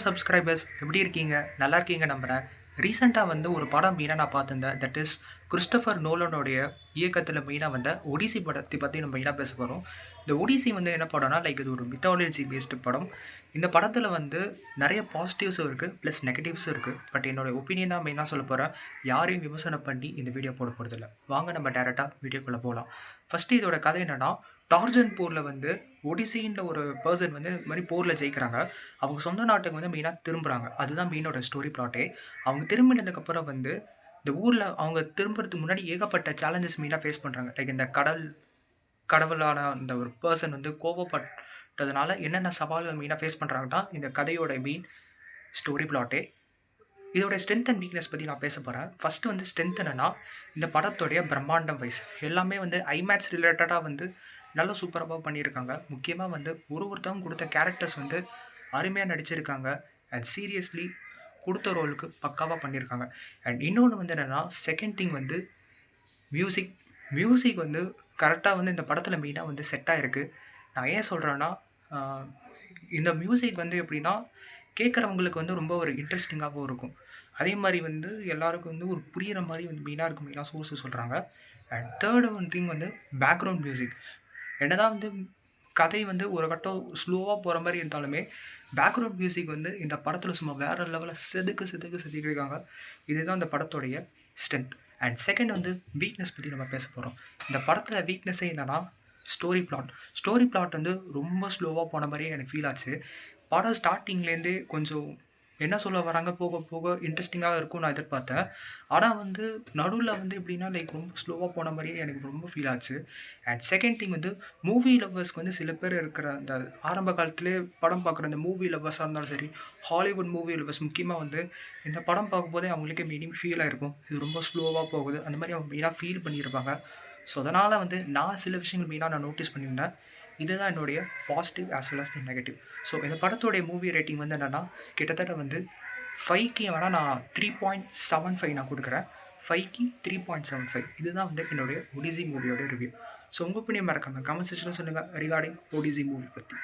Subscribers எப்படி இருக்கீங்க? நல்லா இருக்கீங்க நம்புறேன். ரீசென்ட்டா வந்து ஒரு படம் மெயினா நான் பார்த்திருந்தேன். தட் இஸ் கிறிஸ்டோபர் நோலனுடைய இயக்கத்தில மெயினா வந்த ஒடிசி படத்தை பத்தி நம்ம மெயினா பேச போறோம். இந்த ஒடிசி வந்து என்ன படம்னா, லைக் இது ஒரு மித்தாலஜி பேஸ்டு படம். இந்த படத்தில வந்து நெறைய பாசிட்டிவ்ஸும் இருக்கு. பிளஸ் நெகட்டிவ்ஸும் இருக்கு. பட் என்னோட ஒப்பீனியன் தான் மெயினா சொல்லப் போறேன். யாரையும் விமர்சனம் பண்ணி இந்த வீடியோ போடப் போறதில்ல. வாங்க நம்ம டைரக்ட்டா வீடியோக்குள்ள போலாம். ஃபர்ஸ்ட்டு இதோட கதை என்னன்னா, டார்ஜன் போர்ல வந்து ஒடிசின்ற ஒரு பெர்சன் வந்து இந்த மாரி போர்ல ஜெயிக்கிறாங்க. அவங்க சொந்த நாட்டுக்கு வந்து மெயினா திரும்புறாங்க. அதுதான் மெயினோட ஸ்டோரி பிளாட்டே. அவங்க திரும்பினதுக்கப்புறம் வந்து, இந்த ஊர்ல அவங்க திரும்புறதுக்கு முன்னாடி ஏகப்பட்ட சேலஞ்சஸ் மெயினா ஃபேஸ் பண்றாங்க. லைக் இந்த கடவுளான அந்த ஒரு பெர்சன் வந்து கோபப்பட்டதுனால என்னென்ன சவால்கள் மெயினா ஃபேஸ் பண்றாங்கன்னா, இந்த கதையோட மெயின் ஸ்டோரி பிளாட்டே. இதோட ஸ்ட்ரென்த் அண்ட் வீக்னஸ் பத்தி நான் பேசப் போறேன். ஃபர்ஸ்ட்டு வந்து ஸ்ட்ரென்த் என்னன்னா, இந்த படத்துடைய பிரம்மாண்டம் வைஸ் எல்லாமே வந்து ஐமேக்ஸ் ரிலேட்டடா வந்து நல்லா சூப்பராவா பண்ணியிருக்காங்க. முக்கியமா வந்து ஒருத்தவங்க குடுத்த கேரக்டர்ஸ் வந்து அருமையா நடிச்சிருக்காங்க. அண்ட் சீரியஸ்லி குடுத்த ரோலுக்கு பக்காவா பண்ணியிருக்காங்க. அண்ட் இன்னொன்னு வந்து என்னன்னா, செகண்ட் திங் வந்து மியூசிக். மியூசிக் வந்து கரெக்ட்டா வந்து இந்த படத்தில மெயினா வந்து செட் ஆயிருக்கு. நான் ஏன் சொல்றேன்னா, அ இந்த மியூசிக் வந்து எப்படின்னா, கேட்கறவங்களுக்கு வந்து ரொம்ப ஒரு இன்ட்ரஸ்டிங்காவும் இருக்கும். அதே மாரி வந்து எல்லாருக்கும் வந்து ஒரு புரியிற மாரி வந்து மெயினா இருக்கும் மெயினா சோர்ஸ் சொல்றாங்க. அண்ட் தேர்ட் ஒன் திங் வந்து பேக்கிரவுண்ட் மியூசிக். என்னதான் வந்து கதை வந்து ஒரு கட்டம் ஸ்லோவா போற மாரி இருந்தாலுமே, பேக்கிரவுண்ட் மியூசிக் வந்து இந்த படத்தில சும்மா வேற லெவல்ல செதுக்கியிருக்காங்க. இதுதான் இந்த படத்துடைய ஸ்ட்ரென்த். அண்ட் செகண்ட் வந்து வீக்னஸ் பத்தி நம்ம பேசப் போறோம். இந்த படத்தில வீக்னஸே என்னன்னா, ஸ்டோரி பிளாட். ஸ்டோரி பிளாட் வந்து ரொம்ப ஸ்லோவா போன மாரியே எனக்கு ஃபீல் ஆச்சு. படம் ஸ்டார்ட்டிங்லேருந்தே கொஞ்சம் என்ன சொல்ல வராங்க போக போக இன்ட்ரஸ்டிங்கா இருக்கும்னு நான் எதிர்பார்த்தேன். ஆனா வந்து நடுவுல வந்து எப்படின்னா, லைக் ரொம்ப ஸ்லோவா போன மாரியே எனக்கு ரொம்ப ஃபீல் ஆச்சு. அண்ட் செகண்ட் திங் வந்து மூவி லவ்வர்ஸ்க்கு வந்து சில பேர் இருக்கிற அந்த ஆரம்ப காலத்திலேயே படம் பார்க்குற அந்த மூவி லவ்வர்ஸா இருந்தாலும் சரி, ஹாலிவுட் மூவி லவ்வர்ஸ் முக்கியமா வந்து இந்த படம் பார்க்கும்போதே அவங்களுக்கே மீனிங் ஃபீல் ஆயிருக்கும். இது ரொம்ப ஸ்லோவா போகுது. அந்த மாரி அவங்க மெயினா ஃபீல் பண்ணியிருப்பாங்க. ஸோ, அதனால வந்து நான் சில விஷயங்கள் மெயினா நான் நோட்டீஸ் பண்ணியிருந்தேன். இதுதான் என்னுடைய positive as well as the negative. So, இந்த படத்துடைய மூவி ரேட்டிங் வந்து என்னன்னா, கிட்டத்தட்ட வந்து 5க்கு வேணா நான் 3.75 நான் குடுக்குறேன். 5க்கு 3.75 இதுதான் வந்து என்னுடைய ஒடிசி மூவியோட ரிவ்யூ. ஸோ, உங்க ஒப்பீனியன் மறக்காம கமெண்ட் செக்ஷன்ல சொல்லுங்க ரிகார்டிங் ஒடிசி மூவி பத்தி.